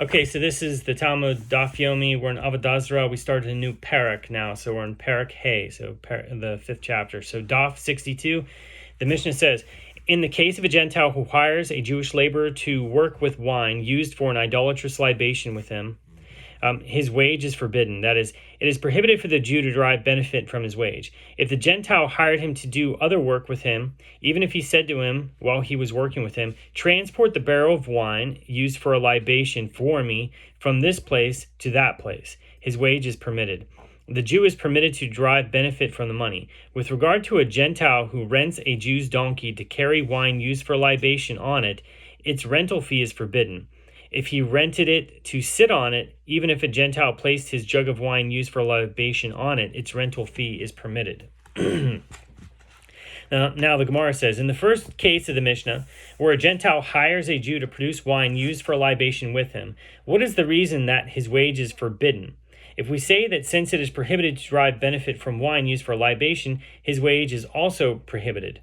Okay, so this is the Talmud Daf Yomi. We're in Avodah Zarah. We started a new parak now, so we're in parak Hey, so the 5th chapter. So Daf 62, the Mishnah says, in the case of a Gentile who hires a Jewish laborer to work with wine used for an idolatrous libation with him, his wage is forbidden. That is, it is prohibited for the Jew to derive benefit from his wage. If the Gentile hired him to do other work with him, even if he said to him while he was working with him, transport the barrel of wine used for a libation for me from this place to that place, his wage is permitted. The Jew is permitted to derive benefit from the money. With regard to a Gentile who rents a Jew's donkey to carry wine used for libation on it, its rental fee is forbidden. If he rented it to sit on it, even if a Gentile placed his jug of wine used for libation on it, its rental fee is permitted. Now the Gemara says, in the first case of the Mishnah, where a Gentile hires a Jew to produce wine used for libation with him, what is the reason that his wage is forbidden? If we say that since it is prohibited to derive benefit from wine used for libation, his wage is also prohibited.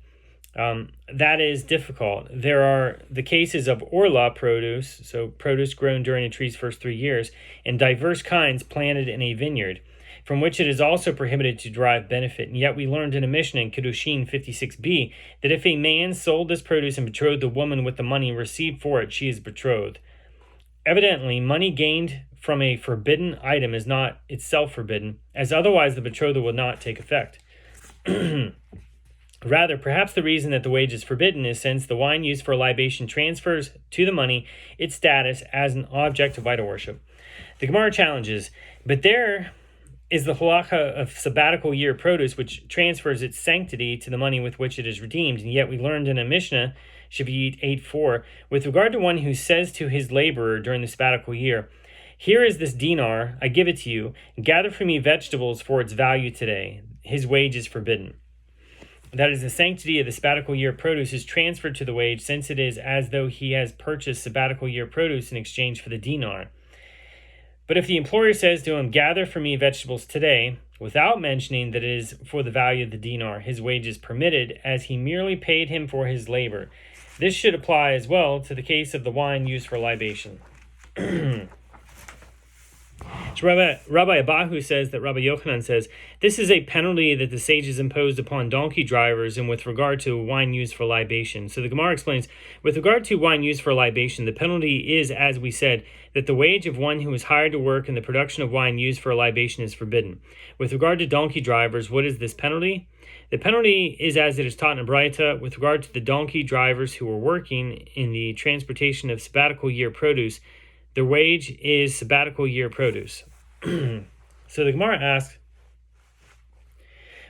That is difficult. There are the cases of orla produce, so produce grown during a tree's first 3 years, and diverse kinds planted in a vineyard, from which it is also prohibited to derive benefit. And yet we learned in a Mishnah in Kedushin 56b that if a man sold this produce and betrothed the woman with the money received for it, she is betrothed. Evidently, money gained from a forbidden item is not itself forbidden, as otherwise the betrothal will not take effect. Rather, perhaps the reason that the wage is forbidden is since the wine used for libation transfers to the money its status as an object of idol worship. The Gemara challenges, but there is the halacha of sabbatical year produce, which transfers its sanctity to the money with which it is redeemed, and yet we learned in a Mishnah, Shavit 8:4, with regard to one who says to his laborer during the sabbatical year, here is this dinar, I give it to you, gather for me vegetables for its value today. His wage is forbidden. That is, the sanctity of the sabbatical year produce is transferred to the wage, since it is as though he has purchased sabbatical year produce in exchange for the dinar. But if the employer says to him, gather for me vegetables today, without mentioning that it is for the value of the dinar, his wage is permitted, as he merely paid him for his labor. This should apply as well to the case of the wine used for libation. So Rabbi Abahu says that Rabbi Yochanan says, this is a penalty that the sages imposed upon donkey drivers and with regard to wine used for libation. So the Gemara explains, with regard to wine used for libation, the penalty is, as we said, that the wage of one who is hired to work in the production of wine used for libation is forbidden. With regard to donkey drivers, what is this penalty? The penalty is as it is taught in Braita with regard to the donkey drivers who are working in the transportation of sabbatical year produce. Their wage is sabbatical year produce. So the Gemara asks,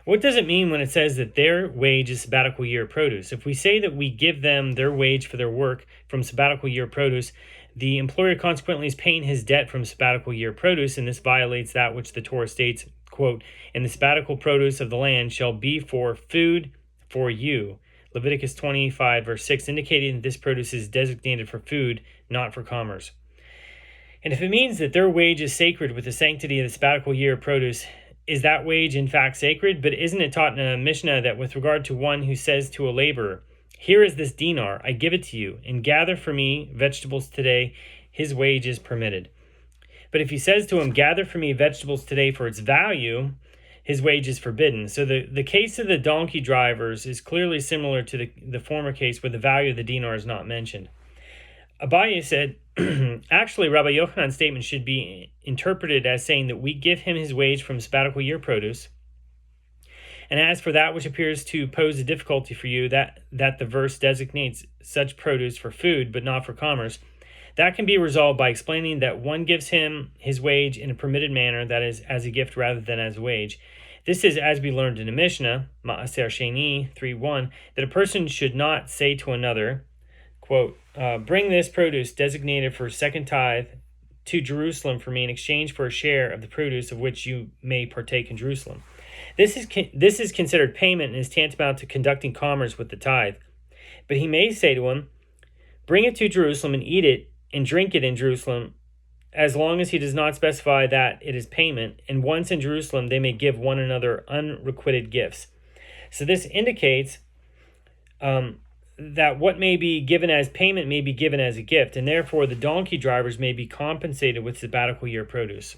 what does it mean when it says that their wage is sabbatical year produce? If we say that we give them their wage for their work from sabbatical year produce, the employer consequently is paying his debt from sabbatical year produce, and this violates that which the Torah states, quote, and the sabbatical produce of the land shall be for food for you. Leviticus 25, verse 6, indicating that this produce is designated for food, not for commerce. And if it means that their wage is sacred with the sanctity of the sabbatical year produce, is that wage in fact sacred? But isn't it taught in a Mishnah that with regard to one who says to a laborer, here is this dinar, I give it to you, and gather for me vegetables today, his wage is permitted. But if he says to him, gather for me vegetables today for its value, his wage is forbidden. So the case of the donkey drivers is clearly similar to the former case where the value of the dinar is not mentioned. Abaye said, actually, Rabbi Yochanan's statement should be interpreted as saying that we give him his wage from sabbatical year produce. And as for that which appears to pose a difficulty for you, that the verse designates such produce for food, but not for commerce, that can be resolved by explaining that one gives him his wage in a permitted manner, that is, as a gift rather than as a wage. This is, as we learned in a Mishnah, Ma'aser Sheni 3:1, that a person should not say to another, quote, bring this produce designated for second tithe to Jerusalem for me in exchange for a share of the produce of which you may partake in Jerusalem. This is considered payment and is tantamount to conducting commerce with the tithe. But he may say to him, bring it to Jerusalem and eat it and drink it in Jerusalem, as long as he does not specify that it is payment, and once in Jerusalem they may give one another unrequited gifts. So this indicates that what may be given as payment may be given as a gift, and therefore the donkey drivers may be compensated with sabbatical year produce.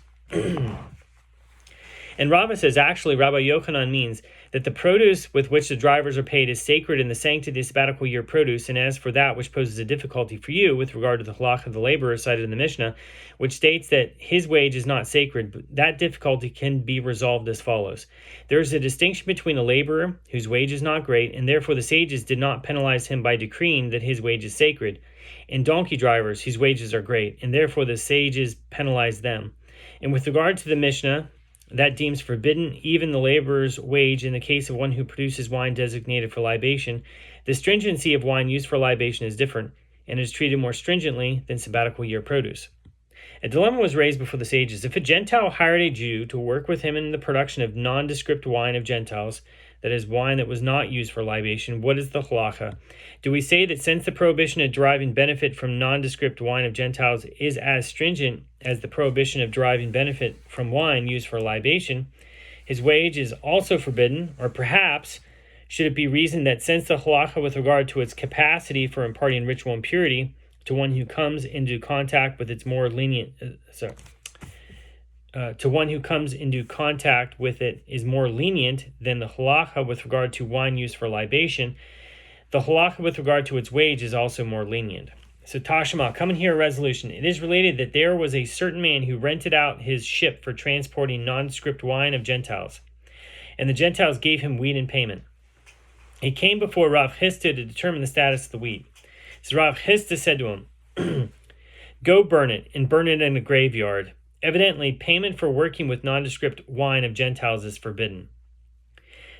And Rava says, actually, Rabbi Yochanan means that the produce with which the drivers are paid is sacred in the sanctity of the sabbatical year produce, and as for that which poses a difficulty for you with regard to the halach of the laborer cited in the Mishnah, which states that his wage is not sacred, but that difficulty can be resolved as follows. There is a distinction between a laborer whose wage is not great, and therefore the sages did not penalize him by decreeing that his wage is sacred, and donkey drivers whose wages are great, and therefore the sages penalize them. And with regard to the Mishnah, that deems forbidden even the laborer's wage in the case of one who produces wine designated for libation. The stringency of wine used for libation is different and is treated more stringently than sabbatical year produce. A dilemma was raised before the sages. If a Gentile hired a Jew to work with him in the production of nondescript wine of Gentiles, that is, wine that was not used for libation, what is the halacha? Do we say that since the prohibition of deriving benefit from nondescript wine of Gentiles is as stringent as the prohibition of deriving benefit from wine used for libation, his wage is also forbidden? Or perhaps should it be reasoned that since the halacha with regard to its capacity for imparting ritual impurity to one who comes into contact with its more lenient, to one who comes into contact with it is more lenient than the halacha with regard to wine used for libation, the halacha with regard to its wage is also more lenient. So Tashma, come and hear a resolution. It is related that there was a certain man who rented out his ship for transporting nondescript wine of Gentiles, and the Gentiles gave him wheat in payment. He came before Rav Chisda to determine the status of the wheat. So Rav Chisda said to him, go burn it, and burn it in a graveyard. Evidently, payment for working with nondescript wine of Gentiles is forbidden.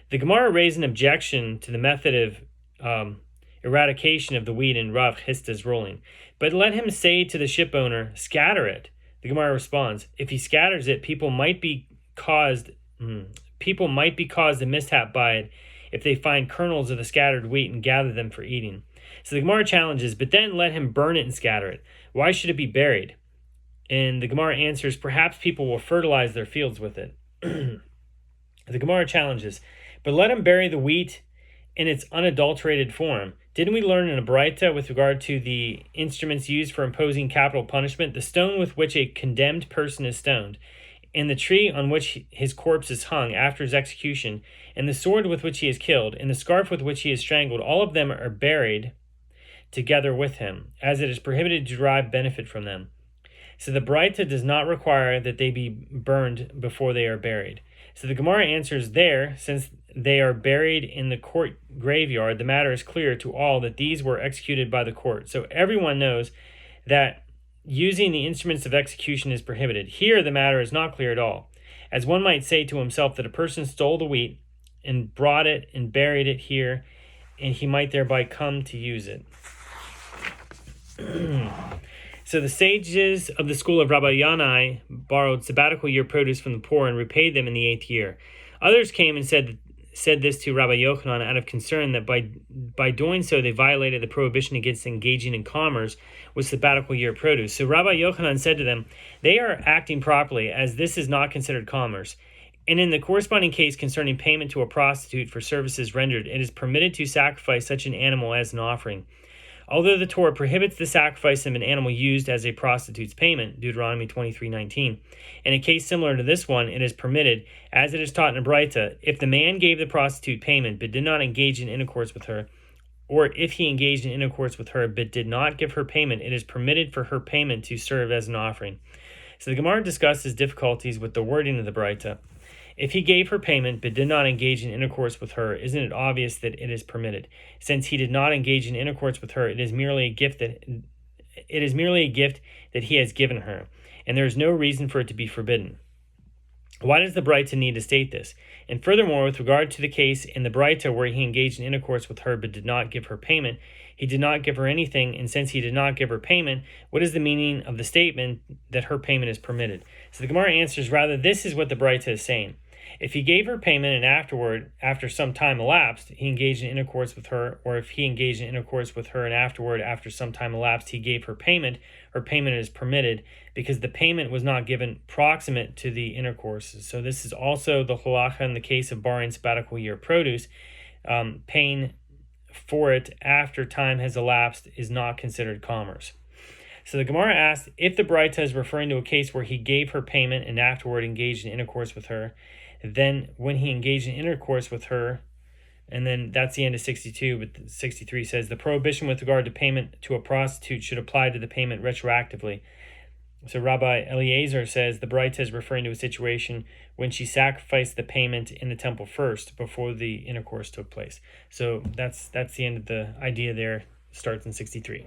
The Gemara raised an objection to the method of eradication of the wheat in Rav Chisda's ruling. But let him say to the ship owner, scatter it. The Gemara responds, if he scatters it, people might be caused a mishap by it if they find kernels of the scattered wheat and gather them for eating. So the Gemara challenges, but then let him burn it and scatter it. Why should it be buried? And the Gemara answers, perhaps people will fertilize their fields with it. The Gemara challenges, but let him bury the wheat in its unadulterated form. Didn't we learn in a Braita with regard to the instruments used for imposing capital punishment, the stone with which a condemned person is stoned, and the tree on which his corpse is hung after his execution, and the sword with which he is killed, and the scarf with which he is strangled, all of them are buried together with him, as it is prohibited to derive benefit from them. So the Braita does not require that they be burned before they are buried. So the Gemara answers there, since they are buried in the court graveyard, the matter is clear to all that these were executed by the court. So everyone knows that using the instruments of execution is prohibited. Here the matter is not clear at all. As one might say to himself that a person stole the wheat and brought it and buried it here, and he might thereby come to use it. So the sages of the school of Rabbi Yanai borrowed sabbatical year produce from the poor and repaid them in the 8th year. Others came and said this to Rabbi Yochanan out of concern that by doing so they violated the prohibition against engaging in commerce with sabbatical year produce. So Rabbi Yochanan said to them, they are acting properly, as this is not considered commerce. And in the corresponding case concerning payment to a prostitute for services rendered, it is permitted to sacrifice such an animal as an offering. Although the Torah prohibits the sacrifice of an animal used as a prostitute's payment, Deuteronomy 23:19, in a case similar to this one, it is permitted, as it is taught in a Braita, if the man gave the prostitute payment but did not engage in intercourse with her, or if he engaged in intercourse with her but did not give her payment, it is permitted for her payment to serve as an offering. So the Gemara discusses difficulties with the wording of the Braita. If he gave her payment but did not engage in intercourse with her, isn't it obvious that it is permitted? Since he did not engage in intercourse with her, it is merely a gift that he has given her, and there is no reason for it to be forbidden. Why does the Braita need to state this? And furthermore, with regard to the case in the Braita where he engaged in intercourse with her but did not give her payment, he did not give her anything, and since he did not give her payment, what is the meaning of the statement that her payment is permitted? So the Gemara answers, rather, this is what the Braita is saying. If he gave her payment and afterward, after some time elapsed, he engaged in intercourse with her, or if he engaged in intercourse with her and afterward, after some time elapsed, he gave her payment is permitted because the payment was not given proximate to the intercourse. So this is also the halacha in the case of borrowing sabbatical year produce, paying for it after time has elapsed is not considered commerce. So the Gemara asked if the Braita is referring to a case where he gave her payment and afterward engaged in intercourse with her. Then when he engaged in intercourse with her, and then that's the end of 62, but 63 says the prohibition with regard to payment to a prostitute should apply to the payment retroactively. So Rabbi Eliezer says the Braita is referring to a situation when she sacrificed the payment in the temple first before the intercourse took place. So that's the end of the idea there. Starts in 63.